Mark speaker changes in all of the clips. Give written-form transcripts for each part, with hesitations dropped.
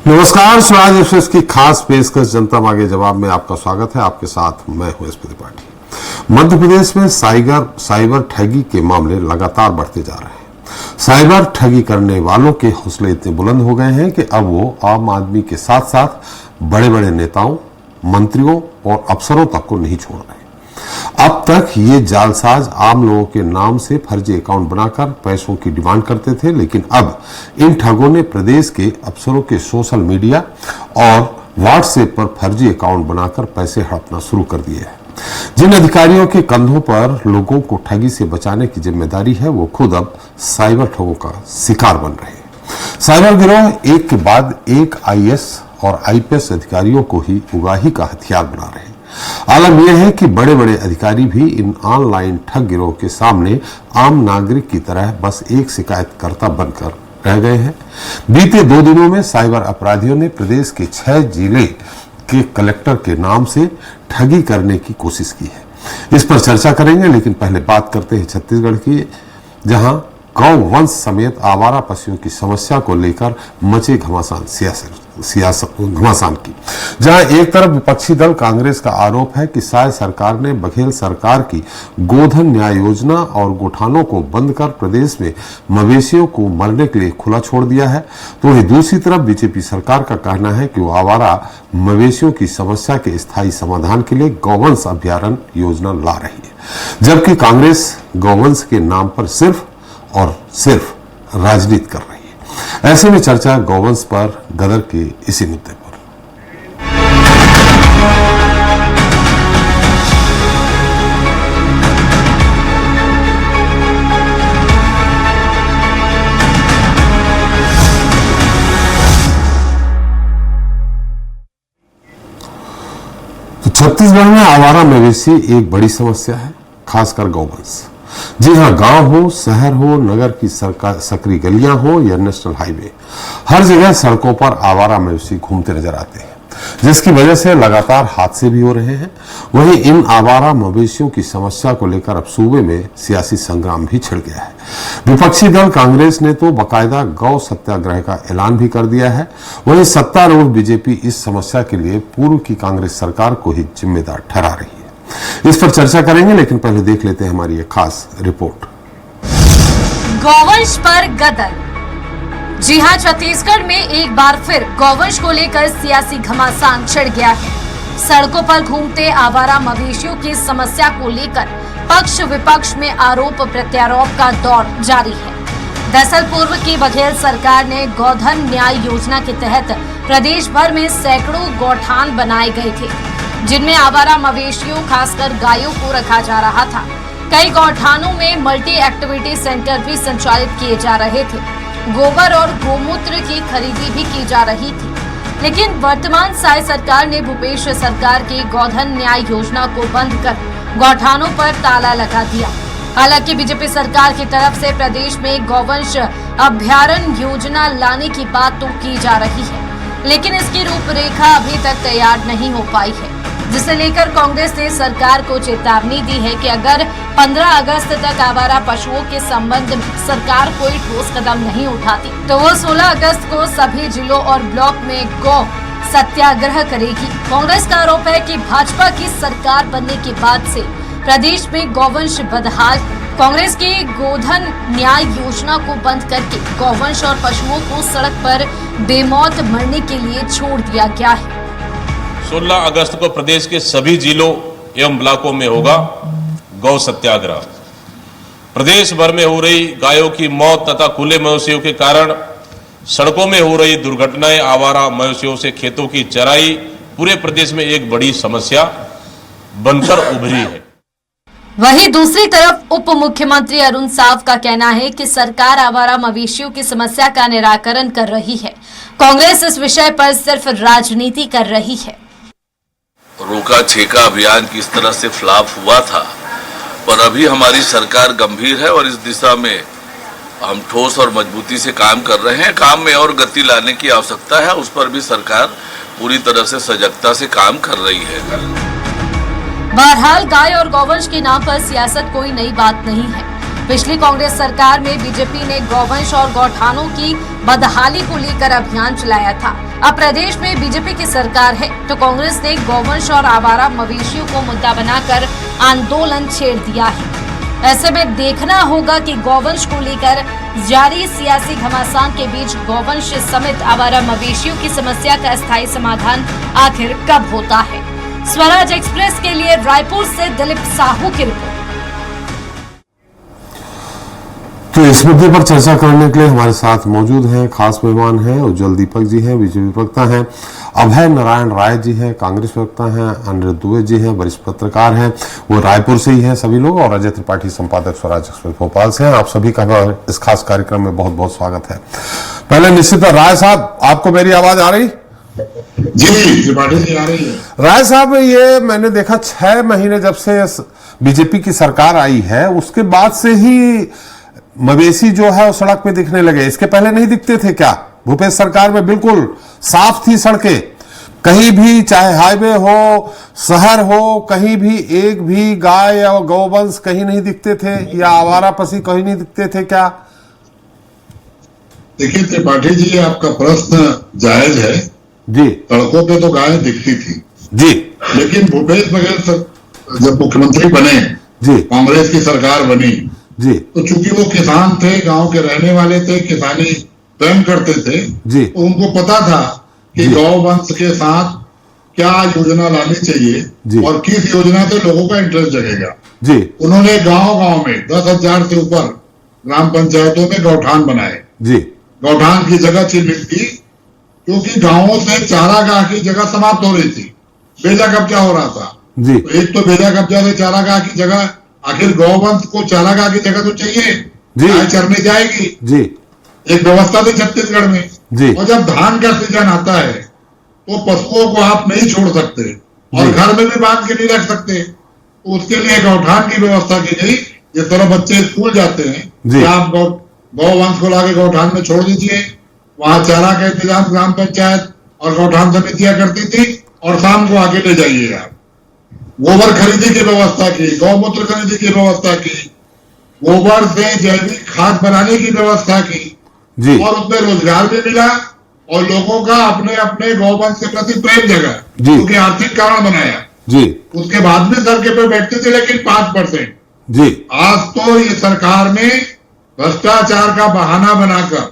Speaker 1: नमस्कार, स्वराज एक्सप्रेस की खास पेशकश जनता मांगे जवाब में आपका स्वागत है। आपके साथ मैं हूं एसपी त्रिपाठी। मध्य प्रदेश में साइबर ठगी के मामले लगातार बढ़ते जा रहे हैं। साइबर ठगी करने वालों के हौसले इतने बुलंद हो गए हैं कि अब वो आम आदमी के साथ साथ बड़े बड़े नेताओं, मंत्रियों और अफसरों तक को नहीं छोड़ रहे। अब तक ये जालसाज आम लोगों के नाम से फर्जी अकाउंट बनाकर पैसों की डिमांड करते थे, लेकिन अब इन ठगों ने प्रदेश के अफसरों के सोशल मीडिया और व्हाट्सएप पर फर्जी अकाउंट बनाकर पैसे हड़पना शुरू कर दिए हैं। जिन अधिकारियों के कंधों पर लोगों को ठगी से बचाने की जिम्मेदारी है, वो खुद अब साइबर ठगों का शिकार बन रहे हैं। साइबर गिरोह एक के बाद एक आईएएस और आईपीएस अधिकारियों को ही उगाही का हथियार बना रहे हैं। आलम यह है कि बड़े बड़े अधिकारी भी इन ऑनलाइन ठग गिरोह के सामने आम नागरिक की तरह बस एक शिकायतकर्ता बनकर रह गए हैं। बीते 2 दिनों में साइबर अपराधियों ने प्रदेश के 6 जिले के कलेक्टर के नाम से ठगी करने की कोशिश की है। इस पर चर्चा करेंगे, लेकिन पहले बात करते हैं छत्तीसगढ़ की, जहां गौ वंश समेत आवारा पशुओं की समस्या को लेकर मचे घमासान की। जहां एक तरफ विपक्षी दल कांग्रेस का आरोप है कि शायद सरकार ने बघेल सरकार की गोधन न्याय योजना और गोठानों को बंद कर प्रदेश में मवेशियों को मरने के लिए खुला छोड़ दिया है, तो वहीं दूसरी तरफ बीजेपी सरकार का कहना है कि वो आवारा मवेशियों की समस्या के स्थायी समाधान के लिए गौवंश अभ्यारण्य योजना ला रही है, जबकि कांग्रेस गौवंश के नाम पर सिर्फ और सिर्फ राजनीति कर रही है। ऐसे में चर्चा गौवंश पर गदर के इसी मुद्दे पर। तो छत्तीसगढ़ में आवारा मवेशी एक बड़ी समस्या है, खासकर गौवंश। जी हां, गांव हो, शहर हो, नगर की सकरी गलियां हो या नेशनल हाईवे, हर जगह सड़कों पर आवारा मवेशी घूमते नजर आते हैं, जिसकी वजह से लगातार हादसे भी हो रहे हैं। वहीं इन आवारा मवेशियों की समस्या को लेकर अब सूबे में सियासी संग्राम भी छिड़ गया है। विपक्षी दल कांग्रेस ने तो बाकायदा गौ सत्याग्रह का ऐलान भी कर दिया है। वहीं सत्तारूढ़ बीजेपी इस समस्या के लिए पूर्व की कांग्रेस सरकार को ही जिम्मेदार ठहरा रही है। इस पर चर्चा करेंगे, लेकिन पहले देख लेते हैं हमारी एक खास रिपोर्ट।
Speaker 2: गौवंश पर गदर। जी हां, छत्तीसगढ़ में एक बार फिर गौवंश को लेकर सियासी घमासान छिड़ गया है। सड़कों पर घूमते आवारा मवेशियों की समस्या को लेकर पक्ष विपक्ष में आरोप प्रत्यारोप का दौर जारी है। दरअसल पूर्व की बघेल सरकार ने गोधन न्याय योजना के तहत प्रदेश भर में सैकड़ों गौठान बनाए गए थे, जिनमें आवारा मवेशियों खासकर गायों को रखा जा रहा था। कई गौठानों में मल्टी एक्टिविटी सेंटर भी संचालित किए जा रहे थे। गोबर और गोमूत्र की खरीदी भी की जा रही थी। लेकिन वर्तमान साय सरकार ने भूपेश सरकार की गोधन न्याय योजना को बंद कर गौठानों पर ताला लगा दिया। हालांकि बीजेपी सरकार की तरफ से प्रदेश में गौवंश अभ्यारण्य योजना लाने की बात तो की जा रही है, लेकिन इसकी रूपरेखा अभी तक तैयार नहीं हो पाई है, जिसे लेकर कांग्रेस ने सरकार को चेतावनी दी है कि अगर 15 अगस्त तक आवारा पशुओं के संबंध में सरकार कोई ठोस कदम नहीं उठाती, तो वो 16 अगस्त को सभी जिलों और ब्लॉक में गौ सत्याग्रह करेगी। कांग्रेस का आरोप है कि भाजपा की सरकार बनने के बाद से प्रदेश में गौवंश बदहाल। कांग्रेस की गोधन न्याय योजना को बंद करके गौवंश और पशुओं को सड़क पर बेमौत मरने के लिए छोड़ दिया गया है।
Speaker 3: 16 अगस्त को प्रदेश के सभी जिलों एवं ब्लॉकों में होगा गौ सत्याग्रह। प्रदेश भर में हो रही गायों की मौत तथा खुले मवेशियों के कारण सड़कों में हो रही दुर्घटनाएं, आवारा मवेशियों से खेतों की चराई पूरे प्रदेश में एक बड़ी समस्या बनकर उभरी है।
Speaker 2: वहीं दूसरी तरफ उप मुख्यमंत्री अरुण साव का कहना है कि सरकार आवारा मवेशियों की समस्या का निराकरण कर रही है। कांग्रेस इस विषय पर सिर्फ राजनीति कर रही है।
Speaker 4: रोका छेका अभियान किस तरह से फ्लॉप हुआ था, पर अभी हमारी सरकार गंभीर है और इस दिशा में हम ठोस और मजबूती से काम कर रहे हैं। काम में और गति लाने की आवश्यकता है, उस पर भी सरकार पूरी तरह से सजगता से काम कर रही है।
Speaker 2: बहरहाल गाय और गौवंश के नाम पर सियासत कोई नई बात नहीं है। पिछली कांग्रेस सरकार में बीजेपी ने गौवंश और गौठानों की बदहाली को लेकर अभियान चलाया था। अब प्रदेश में बीजेपी की सरकार है तो कांग्रेस ने गौवंश और आवारा मवेशियों को मुद्दा बनाकर आंदोलन छेड़ दिया है। ऐसे में देखना होगा कि गौवंश को लेकर जारी सियासी घमासान के बीच गौवंश समेत आवारा मवेशियों की समस्या का स्थायी समाधान आखिर कब होता है। स्वराज एक्सप्रेस के लिए रायपुर से दिलीप साहू की रिपोर्ट।
Speaker 1: तो इस मुद्दे पर चर्चा करने के लिए हमारे साथ मौजूद हैं खास मेहमान हैं उज्जवल दीपक जी हैं, बीजेपी प्रवक्ता हैं, अभय नारायण राय जी हैं, कांग्रेस प्रवक्ता हैं, अनिरुद्ध दुबे जी हैं, वरिष्ठ पत्रकार हैं, वो रायपुर से ही हैं सभी लोग, और अजय त्रिपाठी संपादक स्वराज एक्सप्रेस भोपाल से हैं। आप सभी का इस खास कार्यक्रम में बहुत बहुत स्वागत है। पहले निश्चित राय साहब, आपको मेरी आवाज आ रही?
Speaker 5: जी त्रिपाठी जी आ रही है।
Speaker 1: राय साहब, ये मैंने देखा 6 महीने जब से बीजेपी की सरकार आई है उसके बाद से ही मवेशी जो है वो सड़क पे दिखने लगे। इसके पहले नहीं दिखते थे क्या? भूपेश सरकार में बिल्कुल साफ थी सड़कें, कहीं भी चाहे हाईवे हो, शहर हो, कहीं भी एक भी गाय या गौवंश कहीं नहीं दिखते थे, या आवारा पशु कहीं नहीं दिखते थे क्या?
Speaker 5: देखिए त्रिपाठी जी, आपका प्रश्न जायज है
Speaker 1: जी।
Speaker 5: सड़कों पे तो गाय दिखती थी
Speaker 1: जी,
Speaker 5: लेकिन भूपेश बघेल जब मुख्यमंत्री बने,
Speaker 1: जी,
Speaker 5: कांग्रेस की सरकार बनी,
Speaker 1: जी,
Speaker 5: तो चूंकि वो किसान थे, गांव के रहने वाले थे, किसानी स्वयं करते थे,
Speaker 1: जी,
Speaker 5: तो उनको पता था कि गौवंश के साथ क्या योजना लानी चाहिए और किस योजना से लोगों का इंटरेस्ट जगेगा।
Speaker 1: जी,
Speaker 5: उन्होंने गांव-गांव में 10,000 से ऊपर ग्राम पंचायतों में गौठान बनाए।
Speaker 1: जी,
Speaker 5: गौठान की जगह चिन्हित की, क्योंकि गांवों से चारागाह की जगह समाप्त हो रही थी, बेजा कब्जा हो रहा था।
Speaker 1: जी,
Speaker 5: तो एक तो बेजा कब्जा से चारागाह की जगह, आखिर गौवंश को चारागाह की जगह तो चाहिए, गाय चरने जाएगी,
Speaker 1: जी, एक
Speaker 5: व्यवस्था थी छत्तीसगढ़ में।
Speaker 1: जी।
Speaker 5: और जब धान का सीजन आता है तो पशुओं को आप नहीं छोड़ सकते और घर में भी बांध के नहीं रख सकते, तो उसके लिए गौठान की व्यवस्था की गई। जिस तरह बच्चे स्कूल जाते हैं कि आप गौवंश को लाके गौठान में छोड़ दीजिए, वहां चारा का इंतजाम ग्राम पंचायत और गौठान समितियां करती थी, और शाम को आके ले जाइए आप। गोबर खरीदी की व्यवस्था की, गौमूत्र खरीदी की व्यवस्था की, गोबर से जैविक खाद बनाने की व्यवस्था की
Speaker 1: जी,
Speaker 5: और उसमें रोजगार भी मिला और लोगों का अपने अपने गौवंश के प्रति प्रेम जगा, क्योंकि आर्थिक कारण बनाया
Speaker 1: जी। उसके
Speaker 5: बाद भी सड़के पे बैठते थे, लेकिन 5%।
Speaker 1: जी,
Speaker 5: आज तो ये सरकार ने भ्रष्टाचार का बहाना बनाकर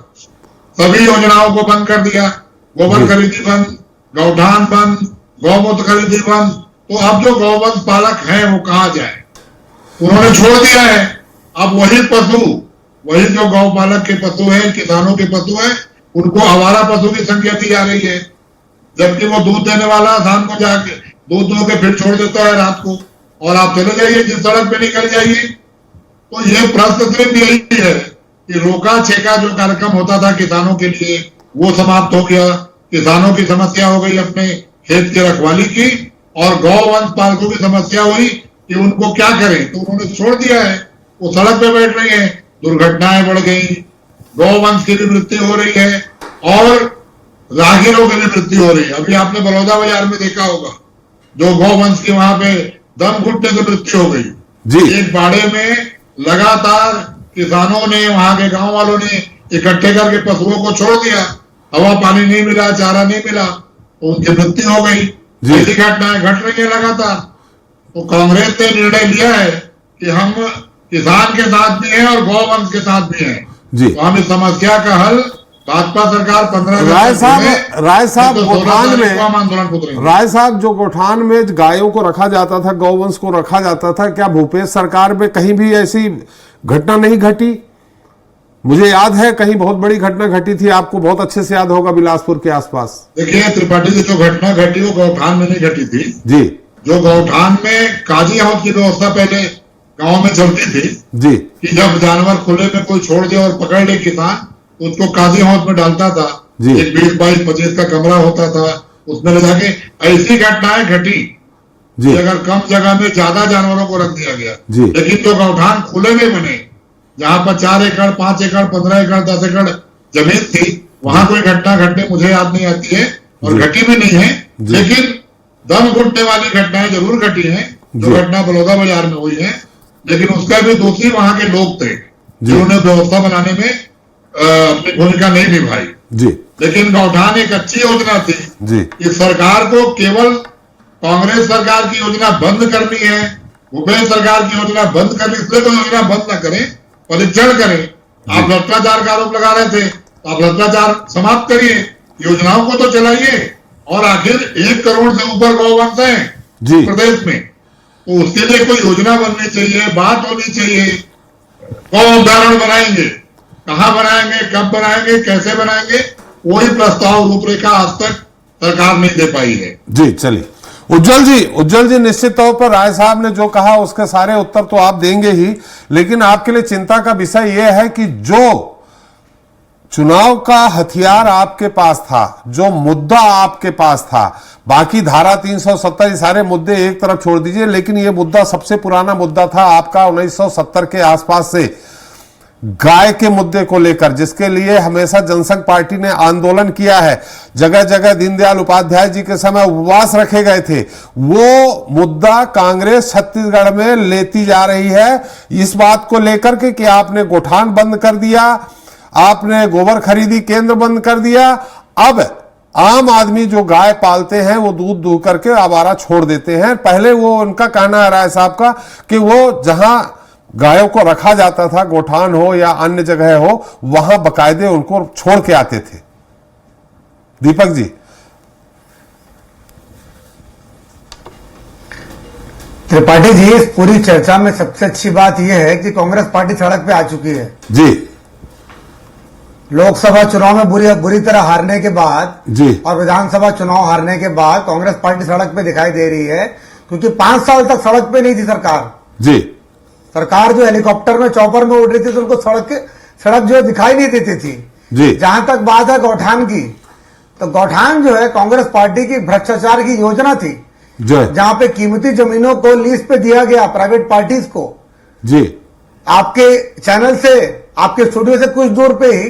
Speaker 5: सभी योजनाओं को बंद कर दिया। गोबर खरीदी बंद, गौठान बंद, गौमूत्र खरीदी बंद। तो अब जो गौवंश पालक हैं वो कहाँ जाए? उन्होंने छोड़ दिया है। अब वही पशु, वही जो गौ पालक के पशु हैं, किसानों के पशु हैं, उनको आवारा पशु की संख्या दी जा रही है। जबकि वो दूध देने वाला शाम को जाके दूध दो के फिर छोड़ देता है रात को, और आप चले जाइए जिस सड़क पे निकल जाइए। तो ये प्रश्न सिर्फ यही है कि रोका छेका जो कार्यक्रम होता था किसानों के लिए, वो समाप्त हो गया। किसानों की समस्या हो गई अपने खेत की रखवाली की, और गौवंश पालकों की समस्या हुई कि उनको क्या करें, तो उन्होंने छोड़ दिया है। वो सड़क पे बैठ रही है, दुर्घटनाएं बढ़ गई, गौवंश की भी मृत्यु हो रही है और राहगीरों की भी मृत्यु हो रही है। अभी आपने बलौदा बाजार में देखा होगा, जो गौवंश की वहां पे दम घुटने से मृत्यु हो गई। एक बाड़े में लगातार किसानों ने, वहां के गांव वालों ने इकट्ठे करके पशुओं को छोड़ दिया, हवा पानी नहीं मिला, चारा नहीं मिला, तो उनकी मृत्यु हो गई। ऐसी घटनाएं घट रही है लगातार। तो कांग्रेस ने निर्णय लिया है कि हम किसान के साथ भी हैं और गौवंश के साथ भी हैं। तो हम इस समस्या का हल, भाजपा सरकार 15
Speaker 1: राय साहब गोठान में, राय साहब जो गोठान में गायों को रखा जाता था, गौवंश को रखा जाता था, क्या भूपेश सरकार में कहीं भी ऐसी घटना नहीं घटी? मुझे याद है कहीं बहुत बड़ी घटना घटी थी, आपको बहुत अच्छे से याद होगा, बिलासपुर के आसपास।
Speaker 5: देखिए त्रिपाठी जी, जो घटना घटी वो गौठान में नहीं घटी थी
Speaker 1: जी। जो
Speaker 5: गौठान में काजी हाउस की व्यवस्था पहले गांव में चलती थी
Speaker 1: जी, कि
Speaker 5: जब जानवर खुले में कोई छोड़ दे और पकड़ ले किसान, तो उसको काजी हाउस में डालता था। एक 20-22-25 का कमरा होता था, उसमें ले जाके ऐसी घटनाएं घटी जी। अगर कम जगह में ज्यादा जानवरों को रख दिया गया जी। लेकिन जो गौठान खुले में बने, जहां पर 4 एकड़, 5 एकड़, 15 एकड़, 10 एकड़ जमीन थी, वहां कोई घटना घटने मुझे याद नहीं आती है और घटी भी नहीं है। लेकिन दम घुटने वाली घटनाएं जरूर घटी हैं, जो घटना बलौदा बाजार में हुई है। लेकिन उसका भी दोषी वहां के लोग थे, जिन्होंने व्यवस्था बनाने में अपनी भूमिका नहीं निभाई। लेकिन गौठान एक अच्छी योजना थी
Speaker 1: जी
Speaker 5: कि सरकार को केवल कांग्रेस सरकार की योजना बंद करनी है, भूपेश सरकार की योजना बंद करनी, इसलिए तो योजना बंद न करें, परीक्षण करें। आप भ्रष्टाचार का आरोप लगा रहे थे, तो आप भ्रष्टाचार समाप्त करिए, योजनाओं को तो चलाइए। और आखिर 1 करोड़ से ऊपर गौवंश है
Speaker 1: जी
Speaker 5: प्रदेश में, तो उसके लिए कोई योजना बननी चाहिए, बात होनी चाहिए। गौ अभ्यारण्य बनाएंगे, कहाँ बनाएंगे, कब बनाएंगे, कैसे बनाएंगे, कोई प्रस्ताव रूपरेखा आज तक सरकार नहीं दे पाई है।
Speaker 1: जी चलिए उज्जवल जी निश्चित तौर पर राय साहब ने जो कहा उसके सारे उत्तर तो आप देंगे ही, लेकिन आपके लिए चिंता का विषय यह है कि जो चुनाव का हथियार आपके पास था, जो मुद्दा आपके पास था, बाकी धारा 370 सारे मुद्दे एक तरफ छोड़ दीजिए, लेकिन यह मुद्दा सबसे पुराना मुद्दा था आपका 1970 के आसपास से, गाय के मुद्दे को लेकर, जिसके लिए हमेशा जनसंघ पार्टी ने आंदोलन किया है। जगह जगह दीनदयाल उपाध्याय जी के समय उपवास रखे गए थे। वो मुद्दा कांग्रेस छत्तीसगढ़ में लेती जा रही है, इस बात को लेकर के कि आपने गोठान बंद कर दिया, आपने गोबर खरीदी केंद्र बंद कर दिया, अब आम आदमी जो गाय पालते हैं वो दूध दूह करके आवारा छोड़ देते हैं। पहले वो उनका कहना है राय साहब का कि वो जहां गायों को रखा जाता था, गोठान हो या अन्य जगह हो, वहां बकायदे उनको छोड़ के आते थे। दीपक जी।
Speaker 6: त्रिपाठी जी, इस पूरी चर्चा में सबसे अच्छी बात यह है कि कांग्रेस पार्टी सड़क पे आ चुकी है
Speaker 1: जी।
Speaker 6: लोकसभा चुनाव में बुरी तरह हारने के बाद
Speaker 1: जी
Speaker 6: और विधानसभा चुनाव हारने के बाद कांग्रेस पार्टी सड़क पे दिखाई दे रही है, क्योंकि 5 साल तक सड़क पे नहीं थी सरकार।
Speaker 1: जी
Speaker 6: सरकार जो हेलीकॉप्टर में चौपर में उड़ रही थी तो उनको सड़क जो दिखाई नहीं देती थी।
Speaker 1: जी
Speaker 6: जहां तक बात है गौठान की, तो गौठान जो है कांग्रेस पार्टी की भ्रष्टाचार की योजना थी, जहां पे कीमती जमीनों को लीज पे दिया गया प्राइवेट पार्टीज को।
Speaker 1: जी
Speaker 6: आपके चैनल से, आपके स्टूडियो से कुछ दूर पे ही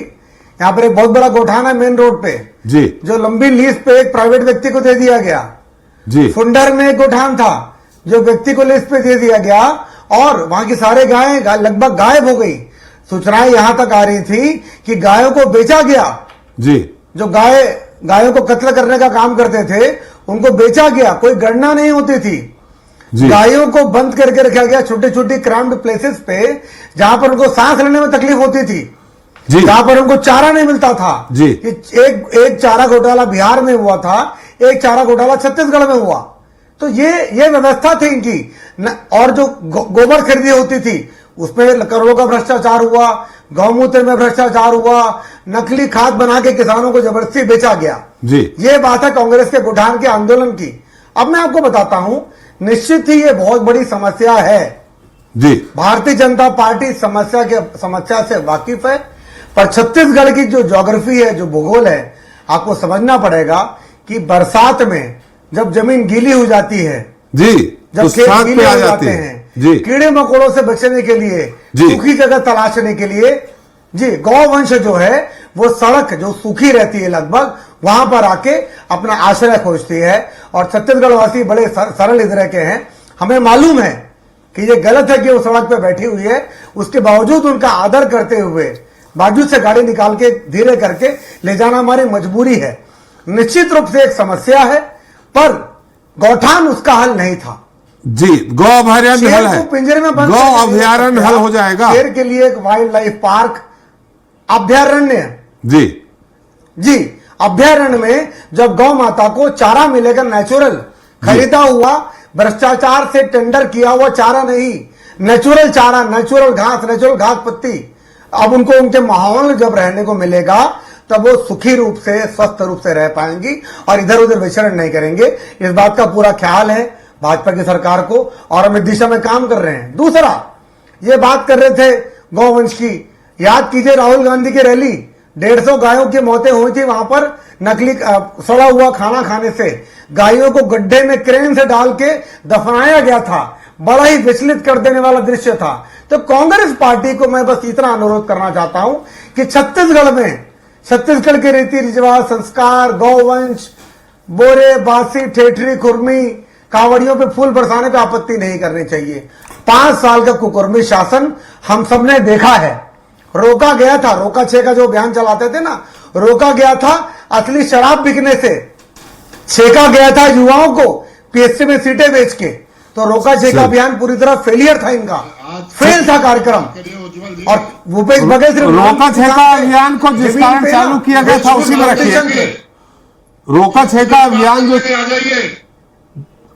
Speaker 6: यहाँ पर एक बहुत बड़ा गौठान है मेन रोड पे,
Speaker 1: जी
Speaker 6: जो लंबी लीज पे एक प्राइवेट व्यक्ति को दे दिया गया।
Speaker 1: जी
Speaker 6: फुंडर में एक गौठान था जो व्यक्ति को लीज पे दे दिया गया और वहां की सारे गायें लगभग गायब हो गई। सूचनाएं यहां तक आ रही थी कि गायों को बेचा गया।
Speaker 1: जी
Speaker 6: जो गायों को कत्ल करने का काम करते थे उनको बेचा गया, कोई गणना नहीं होती थी। गायों को बंद करके रखा गया छोटी छोटी क्राइम्ड प्लेसेस पे, जहां पर उनको सांस लेने में तकलीफ होती थी, जहां पर उनको चारा नहीं मिलता था।
Speaker 1: जी
Speaker 6: एक चारा घोटाला बिहार में हुआ था, एक चारा घोटाला छत्तीसगढ़ में हुआ। तो ये व्यवस्था थी इनकी। और जो गोबर खरीदी होती थी उसमें करोड़ों का भ्रष्टाचार हुआ, गौमूत्र में भ्रष्टाचार हुआ, नकली खाद बना के किसानों को जबरदस्ती बेचा गया।
Speaker 1: जी
Speaker 6: ये बात है कांग्रेस के गौठान के आंदोलन की। अब मैं आपको बताता हूं, निश्चित ही ये बहुत बड़ी समस्या है
Speaker 1: जी।
Speaker 6: भारतीय जनता पार्टी समस्या से वाकिफ है, पर छत्तीसगढ़ की जो ज्योग्राफी है, जो भूगोल है, आपको समझना पड़ेगा कि बरसात में जब जमीन गीली हो जाती है,
Speaker 1: जी
Speaker 6: जब
Speaker 1: तो
Speaker 6: खेत
Speaker 1: साथ
Speaker 6: गीले
Speaker 1: पे आ
Speaker 6: हो
Speaker 1: जाते
Speaker 6: जाते
Speaker 1: हैं
Speaker 6: हैं,
Speaker 1: जी।
Speaker 6: कीड़े मकोड़ों से बचने के लिए,
Speaker 1: जी।
Speaker 6: सूखी जगह तलाशने के लिए, जी, गौवंश जो है वो सड़क जो सूखी रहती है लगभग वहां पर आके अपना आश्रय खोजती है। और छत्तीसगढ़ वासी बड़े सरल हृदय के हैं। हमें मालूम है कि ये गलत है कि वो सड़क पे बैठी हुई है, उसके बावजूद उनका आदर करते हुए बाजू से गाड़ी निकाल के धीरे करके ले जाना हमारी मजबूरी है। निश्चित रूप से एक समस्या है, पर गौठान उसका हल नहीं था।
Speaker 1: जी, गौ अभयारण्य हल है,
Speaker 6: पिंजरे में बंद
Speaker 1: गौ अभयारण्य हल हो जाएगा।
Speaker 6: शेर के लिए एक वाइल्ड लाइफ पार्क अभयारण्य, जी अभयारण्य में जब गौ माता को चारा मिलेगा नेचुरल, खरीदा हुआ, भ्रष्टाचार से टेंडर किया हुआ चारा नहीं, नेचुरल चारा, नेचुरल घास पत्ती, अब उनको उनके माहौल में जब रहने को मिलेगा तब वो सुखी रूप से, स्वस्थ रूप से रह पाएंगी और इधर उधर विचरण नहीं करेंगे। इस बात का पूरा ख्याल है भाजपा की सरकार को और हम इस दिशा में काम कर रहे हैं। दूसरा, ये बात कर रहे थे गौवंश की, याद कीजिए राहुल गांधी की रैली, 150 गायों की मौतें हुई थी वहां पर नकली सड़ा हुआ खाना खाने से। गायों को गड्ढे में क्रेन से डाल के दफनाया गया था। बड़ा ही विचलित कर देने वाला दृश्य था। तो कांग्रेस पार्टी को मैं बस इतना अनुरोध करना चाहता हूं कि छत्तीसगढ़ के रीति रिवाज, संस्कार, गौवंश, बोरे, बासी, ठेठरी, खुरमी, कावड़ियों पे फूल बरसाने पे आपत्ति नहीं करनी चाहिए। 5 साल का कुकर्मी शासन हम सबने देखा है। रोका गया था, रोका 6 का जो अभियान चलाते थे ना, रोका गया था। असली शराब बिकने से छेका गया था युवाओं को पीएससी में सीटें बेच के। तो रोका छेका अभियान पूरी तरह फेलियर था इनका, फेल था कार्यक्रम। और भूपेश बघेल सिर्फ
Speaker 1: रोका छेका अभियान को जिस कारण चालू किया गया था उसी में रखिए। रोका छेका अभियान जो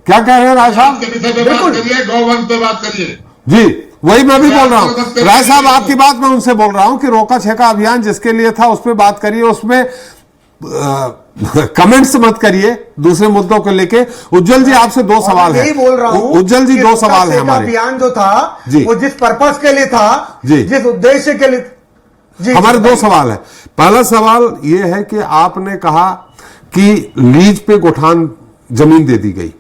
Speaker 1: क्या कह रहे हैं राय साहब?
Speaker 5: बिल्कुल गौवंश पे बात करिए
Speaker 1: जी, वही मैं भी बोल रहा हूं राय साहब, आपकी बात मैं उनसे बोल रहा हूं कि रोका छेका अभियान जिसके लिए था उस पर बात करिए, उसमें कमेंट्स मत करिए दूसरे मुद्दों को लेके। उज्जवल जी आपसे दो सवाल है।
Speaker 6: यही बोल रहा हूं
Speaker 1: उज्जवल जी दो सवाल है हमारे।
Speaker 6: अभियान जो था
Speaker 1: जी,
Speaker 6: वो जिस पर्पस के लिए था, जिस उद्देश्य के लिए जी,
Speaker 1: हमारे दो सवाल है। पहला सवाल यह है कि आपने कहा कि लीज पे गोठान जमीन दे दी गई,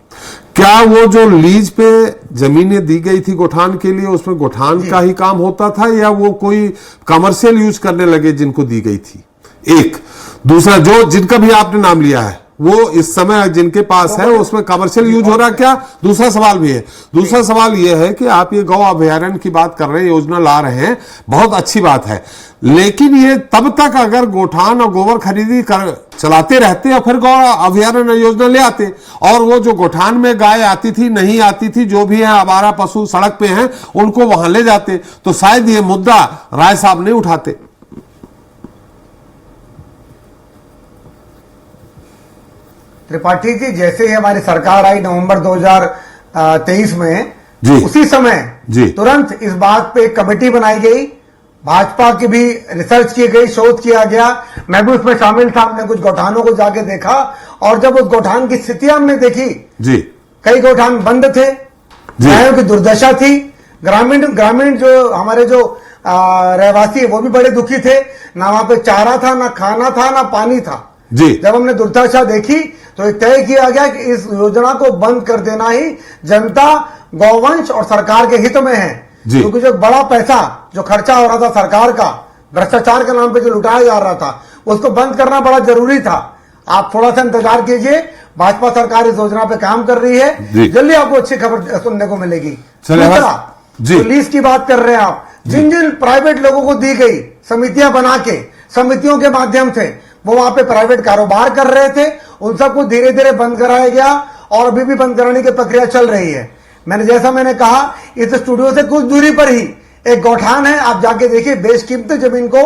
Speaker 1: क्या वो जो लीज पे जमीनें दी गई थी गोठान के लिए उसमें गोठान का ही काम होता था या वो कोई कमर्शियल यूज करने लगे जिनको दी गई थी? एक। दूसरा, जो जिनका भी आपने नाम लिया है वो इस समय जिनके पास है उसमें कमर्शियल यूज हो रहा क्या? दूसरा सवाल भी है। दूसरा सवाल यह है कि आप ये गौ अभयारण्य की बात कर रहे हैं, योजना ला रहे हैं, बहुत अच्छी बात है, लेकिन ये तब तक अगर गोठान और गोबर खरीदी कर चलाते रहते और फिर गौ अभयारण्य योजना ले आते और वो जो गोठान में गाय आती थी नहीं आती थी, जो भी है आवारा पशु सड़क पे हैं उनको वहां ले जाते, तो शायद ये मुद्दा राय साहब नहीं उठाते।
Speaker 6: त्रिपाठी जी, जैसे ही हमारी सरकार आई नवंबर 2023 में, उसी समय तुरंत इस बात पे एक कमेटी बनाई गई, भाजपा की भी रिसर्च की गई, शोध किया गया, मैं भी उसमें शामिल था। हमने कुछ गौठानों को जाके देखा और जब उस गौठान की स्थिति हमने देखी, कई गौठान बंद थे, गायों की दुर्दशा थी, ग्रामीण जो हमारे जो रहवासी है वो भी बड़े दुखी थे, ना वहां पे चारा था, ना खाना था, ना पानी था। जब हमने दुर्दशा देखी तो एक तय किया गया कि इस योजना को बंद कर देना ही जनता, गौवंश और सरकार के हित में है, क्योंकि जो बड़ा पैसा जो खर्चा हो रहा था सरकार का, भ्रष्टाचार के नाम पे जो लुटाया जा रहा था, उसको बंद करना बड़ा जरूरी था। आप थोड़ा सा इंतजार कीजिए, भाजपा सरकार इस योजना पे काम कर रही है, जल्दी आपको अच्छी खबर सुनने को मिलेगी। दूसरा, जो लीज की बात कर रहे हैं आप, जिन जिन प्राइवेट लोगों को दी गई समितियां बना के, समितियों के माध्यम से वो वहां पे प्राइवेट कारोबार कर रहे थे, उन सबको धीरे धीरे बंद कराया गया और अभी भी बंद कराने की प्रक्रिया चल रही है। मैंने कहा, इस स्टूडियो से कुछ दूरी पर ही एक गौठान है, आप जाके देखिए, बेशकीमती जमीन को,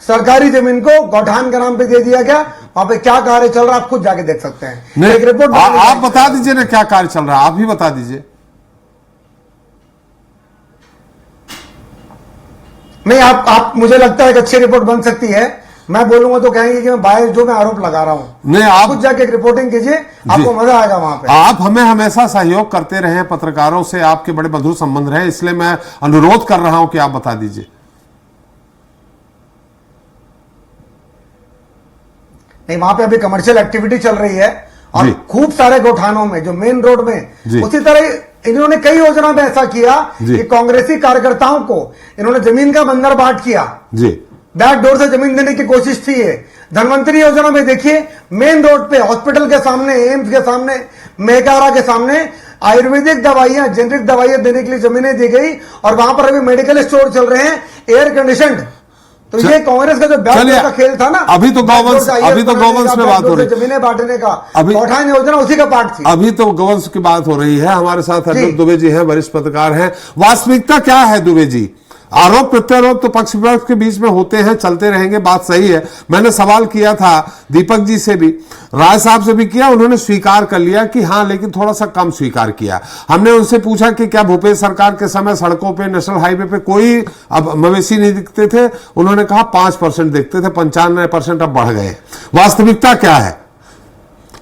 Speaker 6: सरकारी जमीन को गौठान के नाम पे दे दिया गया, वहां पे क्या कार्य चल रहा है आप खुद जाके देख सकते हैं। एक रिपोर्ट
Speaker 1: आप बता दीजिए ना क्या कार्य चल रहा है, आप ही बता दीजिए।
Speaker 6: नहीं, आप मुझे लगता है एक अच्छी रिपोर्ट बन सकती है, मैं बोलूंगा तो कहेंगे कि मैं आरोप लगा रहा हूं।
Speaker 1: नहीं, आप
Speaker 6: खुद जाके रिपोर्टिंग कीजिए, आपको मजा आएगा वहां पे।
Speaker 1: आप हमें हमेशा सहयोग करते रहे, पत्रकारों से आपके बड़े मधुर संबंध रहे, इसलिए मैं अनुरोध कर रहा हूं कि आप बता दीजिए।
Speaker 6: नहीं, वहां पे अभी कमर्शियल एक्टिविटी चल रही है और खूब सारे गौठानों में जो मेन रोड में, उसी तरह इन्होंने कई योजना में ऐसा किया कि कांग्रेसी कार्यकर्ताओं को इन्होंने जमीन का बंदर बाट किया, बैक डोर से जमीन देने की कोशिश थी। है धनवंतरी योजना में देखिए, मेन रोड पे हॉस्पिटल के सामने, एम्स के सामने, मेकारा के सामने आयुर्वेदिक दवाइयां, जेनरिक दवाइयां देने के लिए जमीनें दी गई और वहां पर अभी मेडिकल स्टोर चल रहे हैं, एयर कंडीशनड। तो ये कांग्रेस का जो बैक का खेल था ना,
Speaker 1: अभी तो गौवंश में बात हो रही है,
Speaker 6: जमीनें बांटने का, गौठान योजना उसी का पार्ट थी।
Speaker 1: अभी तो गौवंश की बात हो रही है। हमारे साथ अनिल दुबे जी हैं, वरिष्ठ पत्रकार हैं। वास्तविकता क्या है दुबे जी? आरोप प्रत्यारोप तो पक्ष विपक्ष के बीच में होते हैं, चलते रहेंगे, बात सही है। मैंने सवाल किया था दीपक जी से भी, राय साहब से भी किया, उन्होंने स्वीकार कर लिया कि हाँ, लेकिन थोड़ा सा कम स्वीकार किया। हमने उनसे पूछा कि क्या भूपेश सरकार के समय सड़कों पे, नेशनल हाईवे पे कोई अब मवेशी नहीं दिखते थे? उन्होंने कहा 5% दिखते थे, 95% अब बढ़ गए। वास्तविकता क्या है?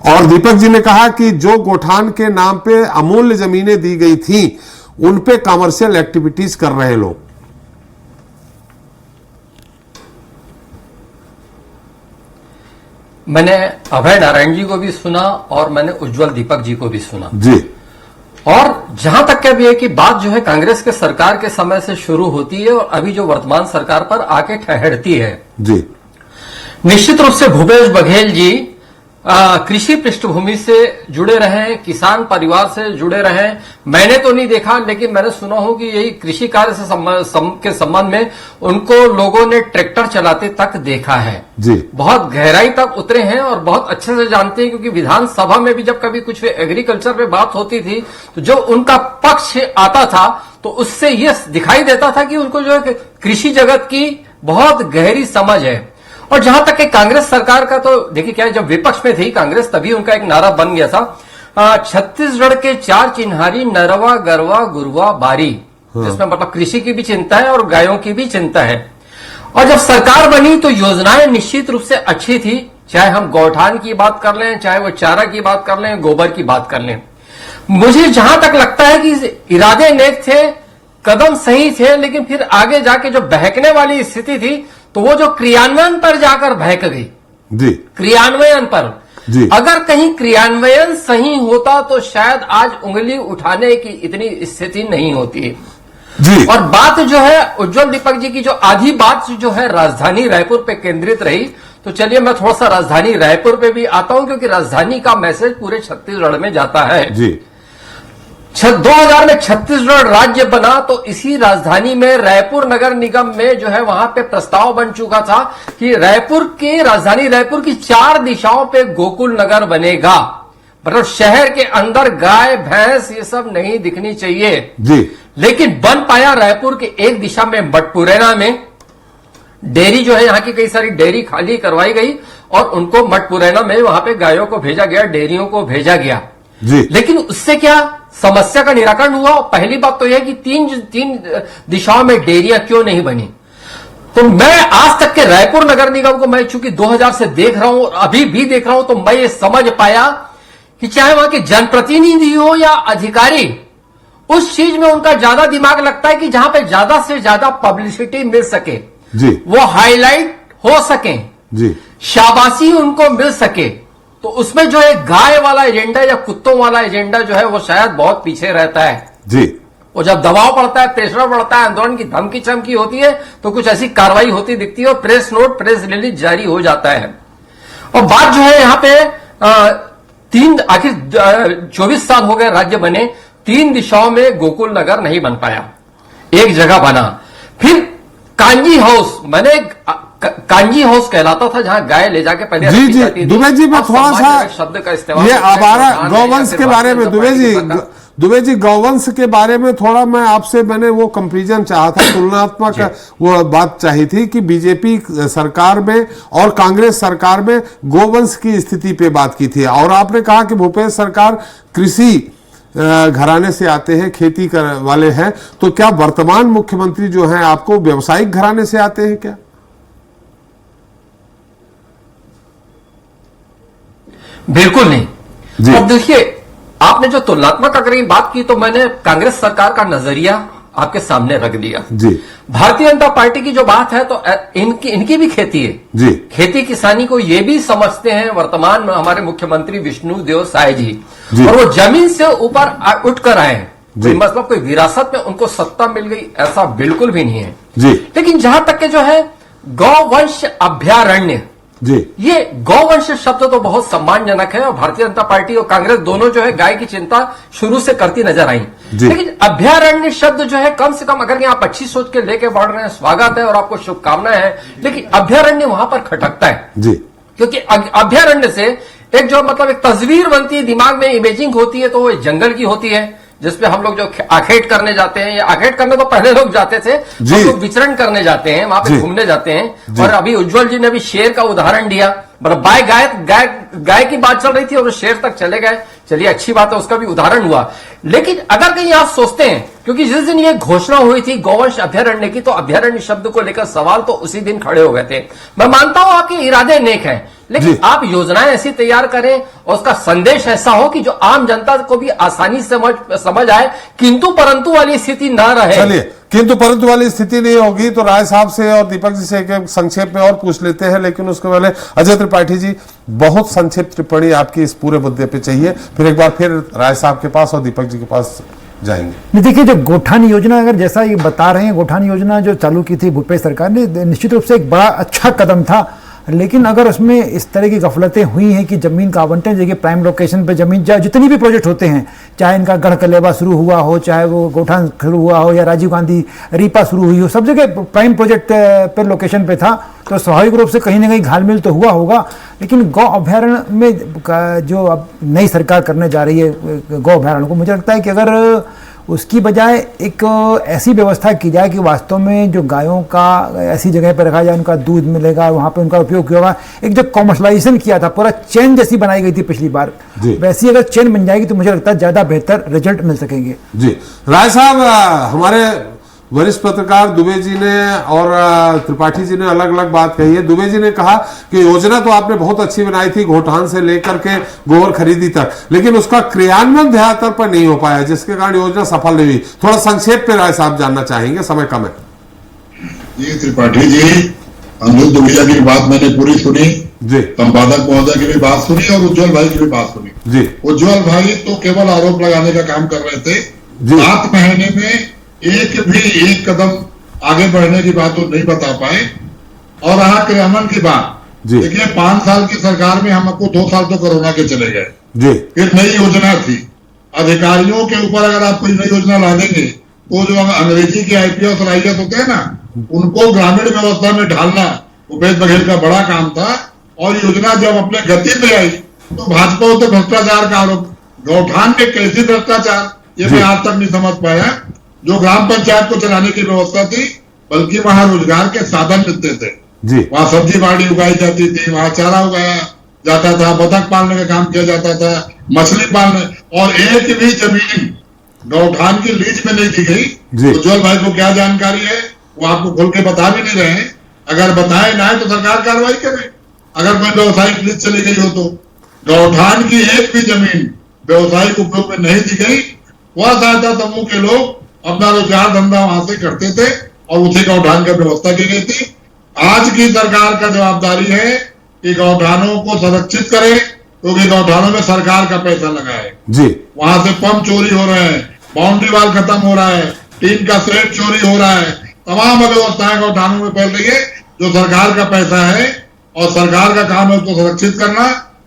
Speaker 1: और दीपक जी ने कहा कि जो गोठान के नाम पे अमूल्य जमीनें दी गई थी उन पे कमर्शियल एक्टिविटीज कर रहे लोग।
Speaker 7: मैंने अभय नारायण जी को भी सुना और मैंने उज्जवल दीपक जी को भी सुना
Speaker 1: जी।
Speaker 7: और जहां तक का भी है कि बात जो है कांग्रेस के सरकार के समय से शुरू होती है और अभी जो वर्तमान सरकार पर आके ठहरती है
Speaker 1: जी।
Speaker 7: निश्चित रूप से भूपेश बघेल जी कृषि पृष्ठभूमि से जुड़े रहे, किसान परिवार से जुड़े रहे। मैंने तो नहीं देखा, लेकिन मैंने सुना हो कि यही कृषि कार्य से के संबंध में उनको लोगों ने ट्रैक्टर चलाते तक देखा है
Speaker 1: जी।
Speaker 7: बहुत गहराई तक उतरे हैं और बहुत अच्छे से जानते हैं, क्योंकि विधानसभा में भी जब कभी कुछ एग्रीकल्चर पे बात होती थी तो जो उनका पक्ष आता था तो उससे यह दिखाई देता था कि उनको जो है कृषि जगत की बहुत गहरी समझ है। और जहां तक कि कांग्रेस सरकार का, तो देखिए क्या है, जब विपक्ष में थी कांग्रेस तभी उनका एक नारा बन गया था, छत्तीसगढ़ के 4 चिन्हारी नरवा गरवा गुरवा बारी। इसमें मतलब कृषि की भी चिंता है और गायों की भी चिंता है। और जब सरकार बनी तो योजनाएं निश्चित रूप से अच्छी थी, चाहे हम गौठान की बात कर लें, चाहे वो चारा की बात कर लें, गोबर की बात कर लें। मुझे जहां तक लगता है कि इरादे नेक थे, कदम सही थे, लेकिन फिर आगे जाके जो बहकने वाली स्थिति थी तो वो जो क्रियान्वयन पर जाकर बहक गई
Speaker 1: जी।
Speaker 7: क्रियान्वयन पर
Speaker 1: जी।
Speaker 7: अगर कहीं क्रियान्वयन सही होता तो शायद आज उंगली उठाने की इतनी स्थिति नहीं होती
Speaker 1: जी।
Speaker 7: और बात जो है उज्जवल दीपक जी की, जो आधी बात जो है राजधानी रायपुर पे केंद्रित रही, तो चलिए मैं थोड़ा सा राजधानी रायपुर पे भी आता हूं, क्योंकि राजधानी का मैसेज पूरे छत्तीसगढ़ में जाता है
Speaker 1: जी।
Speaker 7: 2000 में छत्तीसगढ़ राज्य बना तो इसी राजधानी में रायपुर नगर निगम में जो है वहां पे प्रस्ताव बन चुका था कि रायपुर के राजधानी रायपुर की 4 दिशाओं पे गोकुल नगर बनेगा। मतलब शहर के अंदर गाय भैंस ये सब नहीं दिखनी चाहिए
Speaker 1: जी।
Speaker 7: लेकिन बन पाया रायपुर के एक दिशा में मटपुरैना में। डेयरी जो है यहाँ की कई सारी डेयरी खाली करवाई गई और उनको मटपुरैना में वहां पे गायों को भेजा गया, डेयरियों को भेजा गया
Speaker 1: जी।
Speaker 7: लेकिन उससे क्या समस्या का निराकरण हुआ? पहली बात तो यह कि तीन दिशाओं में डेयरियां क्यों नहीं बनी। तो मैं आज तक के रायपुर नगर निगम को, मैं चूंकि 2000 से देख रहा हूं और अभी भी देख रहा हूं, तो मैं ये समझ पाया कि चाहे वहां के जनप्रतिनिधि हो या अधिकारी, उस चीज में उनका ज्यादा दिमाग लगता है कि जहां पे ज्यादा से ज्यादा पब्लिसिटी मिल सके
Speaker 1: जी।
Speaker 7: वो हाईलाइट हो सके
Speaker 1: जी।
Speaker 7: शाबाशी उनको मिल सके, तो उसमें जो है गाय वाला एजेंडा या कुत्तों वाला एजेंडा जो है वो शायद बहुत पीछे रहता है
Speaker 1: जी।
Speaker 7: वो जब दबाव पड़ता है, प्रेशर पड़ता है, आंदोलन की धमकी चमकी होती है तो कुछ ऐसी कार्रवाई होती दिखती है और प्रेस नोट, प्रेस रिलीज जारी हो जाता है। और बात जो है यहाँ पे आखिर 24 साल हो गए राज्य बने, 3 दिशाओं में गोकुल नगर नहीं बन पाया, एक जगह बना। फिर कांजी हाउस, मैंने कांजी हाउस कहलाता था जहां गाय ले जाके पहले
Speaker 1: जी जी। दुबे जी मैं थोड़ा सा
Speaker 7: शब्द का इस्तेमाल,
Speaker 1: ये आवारा गौवंश के बारे में, दुबे जी गौवंश के बारे में थोड़ा मैं आपसे, मैंने वो कंपैरिजन चाहा था, तुलनात्मक वो बात चाही थी कि बीजेपी सरकार में और कांग्रेस सरकार में गौवंश की स्थिति पे बात की थी और आपने कहा कि भूपेश सरकार कृषि घराने से आते हैं, खेती वाले हैं, तो क्या वर्तमान मुख्यमंत्री जो हैं आपको व्यवसायिक घराने से आते हैं क्या?
Speaker 7: बिल्कुल नहीं। अब देखिए, आपने जो तुलनात्मक अगर बात की तो मैंने कांग्रेस सरकार का नजरिया आपके सामने रख दिया
Speaker 1: जी।
Speaker 7: भारतीय जनता पार्टी की जो बात है तो इनकी भी खेती है
Speaker 1: जी।
Speaker 7: खेती किसानी को ये भी समझते हैं वर्तमान में हमारे मुख्यमंत्री विष्णुदेव साय जी, और वो जमीन से ऊपर उठकर आए। तो मतलब कोई विरासत में उनको सत्ता मिल गई ऐसा बिल्कुल भी नहीं है
Speaker 1: जी।
Speaker 7: लेकिन जहां तक के जो है गौवंश अभयारण्य, जी, ये गौवंश शब्द तो बहुत सम्मानजनक है और भारतीय जनता पार्टी और कांग्रेस दोनों जो है गाय की चिंता शुरू से करती नजर आई। लेकिन अभयारण्य शब्द जो है कम से कम, अगर आप अच्छी सोच के लेके बढ़ रहे हैं, स्वागत है और आपको शुभकामनाएं हैं, लेकिन अभयारण्य वहां पर खटकता है जी। क्योंकि अभयारण्य से एक जो मतलब एक तस्वीर बनती है, दिमाग में इमेजिंग होती है, तो वो जंगल की होती है जिसपे हम लोग जो आखेट करने जाते हैं, या आखेट करने तो पहले लोग जाते थे, हम लोग विचरण करने जाते हैं, वहां पे घूमने जाते हैं। और अभी उज्जवल जी ने भी शेर का उदाहरण दिया, मतलब गाय की बात चल रही थी और शेर तक चले गए, चलिए अच्छी बात है, उसका भी उदाहरण हुआ। लेकिन अगर कहीं आप सोचते हैं, क्योंकि जिस दिन ये घोषणा हुई थी गौवंश अभयारण्य की, तो अभयारण्य शब्द को लेकर सवाल तो उसी दिन खड़े हो गए थे। मैं मानता हूं आपके इरादे नेक हैं, लेकिन आप योजनाएं ऐसी तैयार करें और उसका संदेश ऐसा हो कि जो आम जनता को भी आसानी से समझ आए, किंतु परंतु वाली स्थिति न रहे।
Speaker 1: चलिए, किंतु परंतु वाली स्थिति नहीं होगी तो राय साहब से और दीपक जी से एक संक्षेप में और पूछ लेते हैं, लेकिन उसके पहले अजय त्रिपाठी जी, बहुत संक्षिप्त टिप्पणी आपकी इस पूरे मुद्दे पे चाहिए, फिर एक बार फिर राय साहब के पास और दीपक जी के पास जाएंगे।
Speaker 8: देखिए, जो गोठान योजना, अगर जैसा ये बता रहे हैं, गोठान योजना जो चालू की थी भूपेश सरकार ने, निश्चित रूप से एक बड़ा अच्छा कदम था। लेकिन अगर उसमें इस तरह की गफलतें हुई हैं कि ज़मीन का आवंटन जगह प्राइम लोकेशन पे ज़मीन जितनी भी प्रोजेक्ट होते हैं, चाहे इनका गढ़ कलेवा शुरू हुआ हो, चाहे वो गोठान शुरू हुआ हो या राजीव गांधी रीपा शुरू हुई हो, सब जगह प्राइम प्रोजेक्ट पे लोकेशन पे था, तो स्वाभाविक रूप से कहीं ना कहीं घालमेल तो हुआ होगा। लेकिन गौ अभ्यारण्य में जो अब नई सरकार करने जा रही है गौ अभ्यारण्य को, मुझे लगता है कि अगर उसकी बजाय एक ऐसी व्यवस्था की जाए कि वास्तव में जो गायों का ऐसी जगह पर रखा जाए, उनका दूध मिलेगा, वहाँ पे उनका उपयोग किया होगा, एक जो कॉमर्शलाइजेशन किया था, पूरा चेन जैसी बनाई गई थी पिछली बार, वैसी अगर चेन बन जाएगी तो मुझे लगता है ज़्यादा बेहतर रिजल्ट मिल सकेंगे।
Speaker 1: जी राय साहब, हमारे वरिष्ठ पत्रकार दुबे जी ने और त्रिपाठी जी ने अलग अलग बात कही है। दुबे जी ने कहा कि योजना तो आपने बहुत अच्छी बनाई थी, घोटान से लेकर के गोबर खरीदी तक, लेकिन उसका क्रियान्वयन ध्यान पर नहीं हो पाया, जिसके कारण योजना सफल नहीं हुई। थोड़ा संक्षेप में राय साहब जानना चाहेंगे, समय कम है।
Speaker 5: जी त्रिपाठी जी, अनिल दुबिया की बात मैंने पूरी सुनी जी, संपादक महोदय की भी बात सुनी और उज्जवल भाई की भी बात सुनी जी। उज्जवल भाई तो केवल आरोप लगाने का काम कर रहे थे, 7 महीने में एक कदम आगे बढ़ने की बात तो नहीं बता पाए। और रहा क्रियान्वयन की बात, देखिए 5 साल की सरकार में हमको 2 साल तो कोरोना के चले गए, फिर नई योजना थी। अधिकारियों के ऊपर अगर आप कोई नई योजना ला देंगे तो जो अंग्रेजी के IPS और IAS होते हैं ना, उनको ग्रामीण व्यवस्था में ढालना भूपेश बघेल का बड़ा काम था। और योजना जब अपने गति पे आई तो भाजपा तो भ्रष्टाचार का आरोप, गौठान में कैसे भ्रष्टाचार, ये मैं आज तक नहीं समझ पाया। जो ग्राम पंचायत को चलाने की व्यवस्था थी, बल्कि वहां रोजगार के साधन मिलते थे, वहां सब्जी बाड़ी उगाई जाती थी, वहां चारा उगाया जाता था, बतख पालने का काम किया जाता था, मछली पालने, और एक भी जमीन गौठान की लीज में नहीं दी गई। उज्जवल भाई को क्या जानकारी है, वो आपको खुल के बता भी नहीं रहे। अगर बताए ना है तो सरकार कार्रवाई करे। अगर कोई व्यवसायिक लीज चली गई हो तो गौठान की एक भी जमीन व्यवसायिक उपयोग में नहीं दी गई। वह सहायता समूह के लोग अपना रोजगार धंधा वहां से करते थे और उसी गौठान की व्यवस्था की गई थी। आज की सरकार का जवाबदारी है कि गौठानों को संरक्षित करे, क्योंकि गौठानों में सरकार का पैसा लगा है जी। वहां से पंप चोरी हो रहे हैं, बाउंड्री वाल खत्म हो रहा है, टीन का सेट चोरी हो रहा है, तमाम व्यवस्थाएं गौठानों में फैल रही है जो सरकार का पैसा है। और सरकार का काम है उसको संरक्षित करना,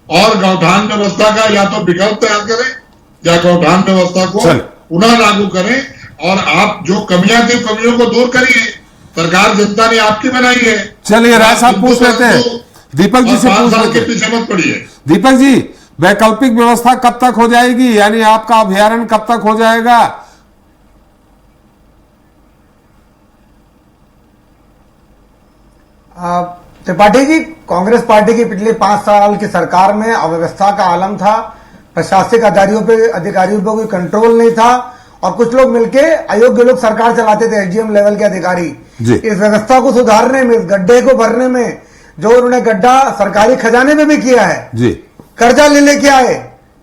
Speaker 5: और गौठान व्यवस्था का या तो विकल्प तैयार करें या गौठान व्यवस्था को पुनः लागू करें। और आप जो कमियां थी, कमियों को दूर करिए। सरकार जनता ने आपकी बनाई है।
Speaker 1: चलिए राय साहब पूछ लेते हैं, दीपक जी से पूछ लेते हैं।
Speaker 5: पीछे मत पड़िए।
Speaker 1: दीपक जी, वैकल्पिक व्यवस्था कब तक हो जाएगी, यानी आपका अभ्यारण्य कब तक हो जाएगा?
Speaker 6: त्रिपाठी जी, कांग्रेस पार्टी की पिछले 5 साल की सरकार में अव्यवस्था का आलम था, प्रशासनिक अधिकारियों पर कोई कंट्रोल नहीं था, और कुछ लोग मिलके अयोग्य लोग सरकार चलाते थे, SDM लेवल के अधिकारी। इस व्यवस्था को सुधारने में, इस गड्ढे को भरने में, जो उन्होंने गड्ढा सरकारी खजाने में भी किया है जी, कर्जा ले लेके आए,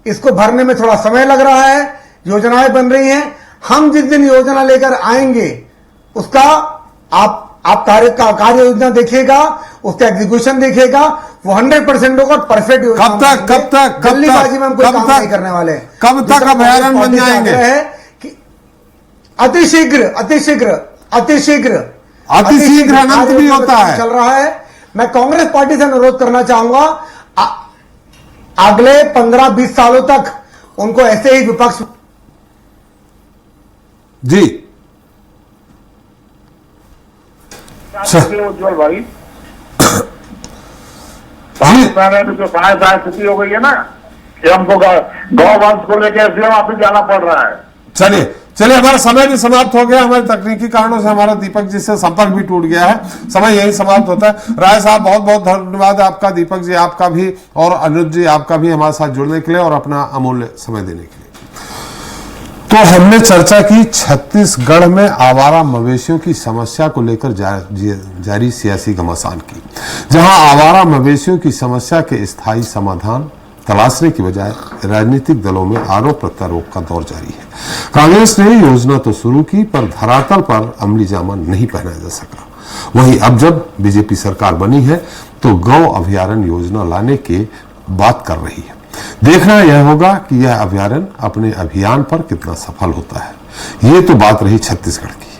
Speaker 6: इसको भरने में थोड़ा समय लग रहा है। योजनाएं बन रही हैं, हम जिस दिन योजना लेकर आएंगे उसका आप कार्य योजना देखिएगा, उसका एग्जीक्यूशन देखिएगा, वो 100% होगा, परफेक्ट योजना।
Speaker 1: कब तक
Speaker 6: जल्दीबाजी में हम कोई काम नहीं करने वाले।
Speaker 1: कब तक अभ्यारण्य बन जाएंगे?
Speaker 6: अतिशीघ्र
Speaker 1: अनंत भी होता है,
Speaker 6: चल रहा है। मैं कांग्रेस पार्टी से अनुरोध करना चाहूंगा, अगले 15-20 सालों तक उनको ऐसे ही विपक्ष
Speaker 1: जी।
Speaker 9: उज्जवल भाई, जो 5 साल स्थिति हो गई है ना कि हमको गौवंश को लेकर इसलिए वापिस जाना पड़ रहा है।
Speaker 1: चलिए हमारा समय भी समाप्त हो गया, हमारे तकनीकी कारणों से हमारा दीपक जी से संपर्क भी टूट गया है, समय यही समाप्त होता है। राय साहब, बहुत बहुत धन्यवाद आपका, दीपक जी आपका भी, और अनुज जी आपका भी हमारे साथ जुड़ने के लिए और अपना अमूल्य समय देने के लिए। तो हमने चर्चा की छत्तीसगढ़ में आवारा मवेशियों की समस्या को लेकर जारी सियासी घमासान की, जहां आवारा मवेशियों की समस्या के स्थायी समाधान तलाशने की बजाय राजनीतिक दलों में आरोप प्रत्यारोप का दौर जारी है। कांग्रेस ने योजना तो शुरू की, पर धरातल पर अमली जामा नहीं पहनाया जा सका। वहीं अब जब बीजेपी सरकार बनी है तो गौ अभ्यारण्य योजना लाने की बात कर रही है। देखना यह होगा कि यह अभ्यारण्य अपने अभियान पर कितना सफल होता है। ये तो बात रही छत्तीसगढ़ की।